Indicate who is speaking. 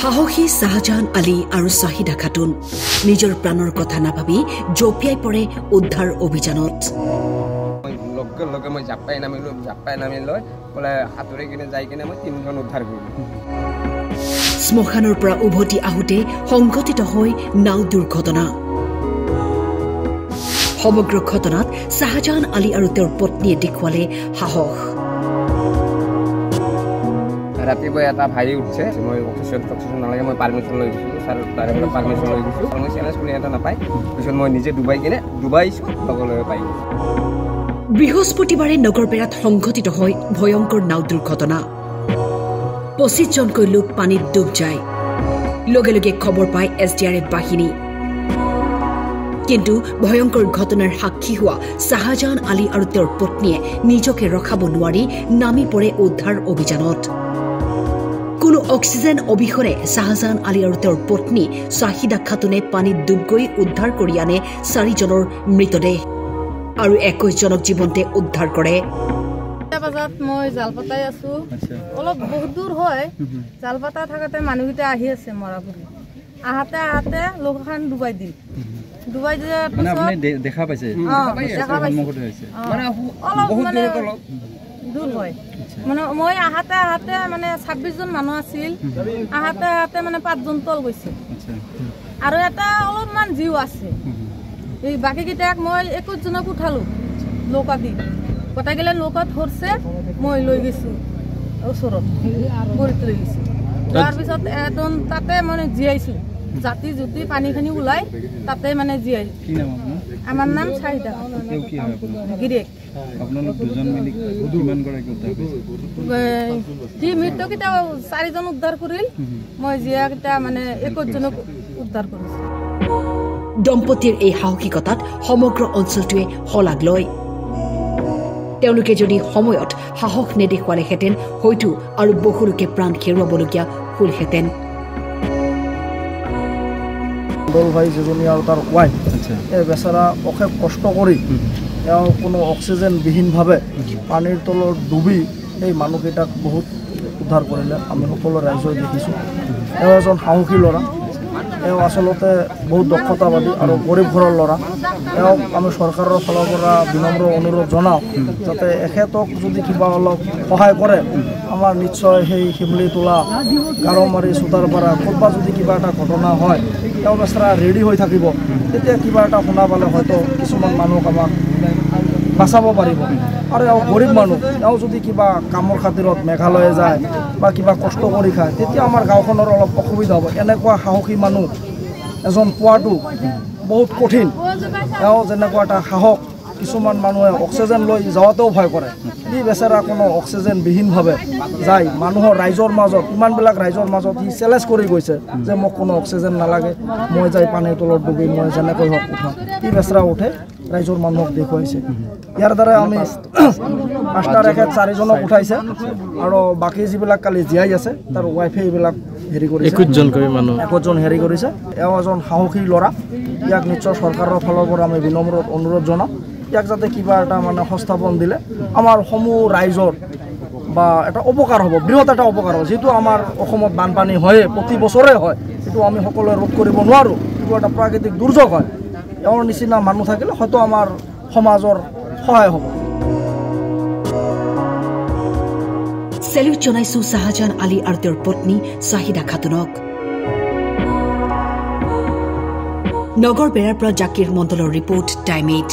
Speaker 1: সাহসী শাহজাহান আলী আৰু শাহিদা খাতুন নিজৰ প্ৰাণৰ কথা নাভাবি জঁপিয়াই পৰে উদ্ধাৰ অভিযানত।
Speaker 2: লগে মই জাপাই নামি লৈ বোলে হাতুৰি কিনে যাই কিনে মই 3জন উদ্ধাৰ কৰিলোঁ।
Speaker 1: শ্মশানৰ পৰা উভতি আহোঁতে সংঘটিত হয় নাও দুৰ্ঘটনা। সমগ্ৰ ঘটনাত শাহজাহান আলী আৰু তেওঁৰ পত্নীয়ে দেখুৱালে সাহস।
Speaker 2: ৰাতিপুৱা এটা ভাই উঠছে, মই অফিচত নালাগে, মই পাৰ্মিশ্যন লৈ গৈছিলোঁ, ছাৰ তাৰে পৰা পাৰ্মিশ্যন লৈ গৈছোঁ। মই চেলেঞ্জ কৰি এটা নাপায়, পিছত মই নিজে ডুবাইছোঁ লগলৈ পাই গৈছোঁ।
Speaker 1: বৃহস্পতিবাৰে নগৰবেৰাত সংঘটিত হয় ভয়ংকৰ নাও দুৰ্ঘটনা। 25জনকৈ লোক পানীত ডুব যায়। লগে লগে খবৰ পায় SDRF বাহিনী। কিন্তু ভয়ংকৰ ঘটনাৰ সাক্ষী হোৱা শাহজাহান আলী আৰু তেওঁৰ পত্নীয়ে নিজকে ৰখাব নোৱাৰি নামি পৰে উদ্ধাৰ অভিযানত। কোনো অক্সিজেন অবিহনে শাহজাহান আলী আৰু তেওঁৰ পত্নী শাহিদা খাতুনে পানীত ডুব গৈ উদ্ধাৰ কৰি আনে 4জনৰ মৃতদেহ আৰু 21জনক জীৱন্তে উদ্ধাৰ কৰে।
Speaker 3: বজাত মই জাল পাতাই আছো, অলপ বহুত দূৰ হয়। জাল পাতা থাকোঁতে মানুহকেইটা আহি আছে মৰা বুলি, আহাতে লোকখন ডুবাই দিলে
Speaker 4: দেখা পাইছে
Speaker 3: দূৰ হয়। মানে মই আহাতে মানে 26জন মানুহ আছিল, আহাতে মানে 5জন তল গৈছে আৰু এটা অলপমান জীৱ আছে। এই বাকীকেইটাক মই 21জনক উঠালো নৌকা দি, গোটেইগিলা নৌকাত ধৰছে, মই লৈ গৈছোঁ ওচৰত ভৰিত লৈ গৈছোঁ। তাৰপিছত এজন তাতে মানে জীয়াইছোঁ, জাতি জুতি পানীখিনি ওলাই তাতে মানে জীয়াই। আমার নাম শাহিদা গিরেক। মৃতকেইটা 4জন উদ্ধার করিল, মই জীয়াকেইটা মানে 21জনক উদ্ধাৰ কৰিছো।
Speaker 1: দম্পতিৰ এই সাহসিকতাত সমগ্ৰ অঞ্চলটোৱে শলাগ লয়। তেওঁলোকে যদি সময়ত সাহস নেদেখুৱালেহেঁতেন হয়তো আৰু বহু লোকে প্ৰাণ হেৰুৱাবলগীয়া হলহেঁতেন।
Speaker 5: ভাই যিজনী আৰু তাৰ ৱাইফ, এই বেচাৰা অশেষ কষ্ট কৰি তেওঁ কোনো অক্সিজেনবিহীনভাৱে পানীৰ তলত ডুবি এই মানুহকেইটাক বহুত উদ্ধাৰ কৰিলে। আমি সকলো ৰাইজে দেখিছোঁ। তেওঁ এজন সাহসী ল'ৰা, তেওঁ আচলতে বহুত দক্ষতাবাদী আৰু গৰীব ঘৰৰ ল'ৰা। তেওঁক আমি চৰকাৰৰ ফালৰ পৰা বিনম্ৰ অনুৰোধ জনাওঁ যাতে এখেতক যদি কিবা অলপ সহায় কৰে, আমাৰ নিশ্চয় সেই শিমলি তোলা গাৰোমাৰী চুতাৰপাৰা ক'ৰবাত যদি কিবা এটা ঘটনা হয়, তেওঁ বেচাৰা ৰেডি হৈ থাকিব। তেতিয়া কিবা এটা শুনা পালে হয়তো কিছুমান মানুহক আমাক বাচাব পাৰিব। আৰু এওঁ গৰীব মানুহ, এওঁ যদি কিবা কামৰ খাতিৰত মেঘালয়ে যায় বা কিবা কষ্ট কৰি খায়, তেতিয়া আমাৰ গাঁওখনৰ অলপ অসুবিধা হ'ব। এনেকুৱা সাহসী মানুহ এজন পোৱাটো বহুত কঠিন। এওঁ যেনেকুৱা এটা সাহস, কিছুমান মানুহে অক্সিজেন লৈ যাওঁতেও ভয় কৰে। ই বেচেৰা কোনো অক্সিজেনবিহীনভাৱে যায় মানুহৰ ৰাইজৰ মাজত, ইমানবিলাক ৰাইজৰ মাজত সি চেলেঞ্জ কৰি গৈছে যে মোক কোনো অক্সিজেন নালাগে, মই যাই পানীৰ তলত ডুবি মই যেনেকৈ হওক উঠাম। ই বেচেৰা উঠে ৰাইজৰ মানুহক দেখুৱাইছে। ইয়াৰ দ্বাৰা আমি 5টাৰ এখেত 4জনক উঠাইছে আৰু বাকী যিবিলাক কালি জীয়াই আছে তাৰ ৱাইফে এইবিলাক হেৰি কৰিছে, 21জন হেৰি কৰিছে। এওঁ এজন সাহসী ল'ৰা, ইয়াক নিশ্চয় চৰকাৰৰ ফালৰ পৰা আমি বিনম্ৰ অনুৰোধ জনাওঁ, ইয়াক যাতে কিবা এটা মানে সংস্থাপন দিলে আমাৰ সমূহ ৰাইজৰ বা এটা উপকাৰ হ'ব, বৃহৎ এটা উপকাৰ হ'ব। যিটো আমাৰ অসমত বানপানী হয়ে, প্ৰতি বছৰে হয়, সেইটো আমি সকলোৱে ৰোধ কৰিব নোৱাৰোঁ, এইটো এটা প্ৰাকৃতিক দুৰ্যোগ হয়। এওঁৰ নিচিনা মানুহ থাকিলে হয়তো আমাৰ সমাজৰ সহায় হ'ব।
Speaker 1: চেলিউট জনাইছোঁ শাহজাহান আলী আৰু তেওঁৰ পত্নী শাহিদা খাতুনক। নগৰ বেৰাৰ পৰা জাকিৰ মণ্ডলৰ ৰিপৰ্ট, টাইম 8।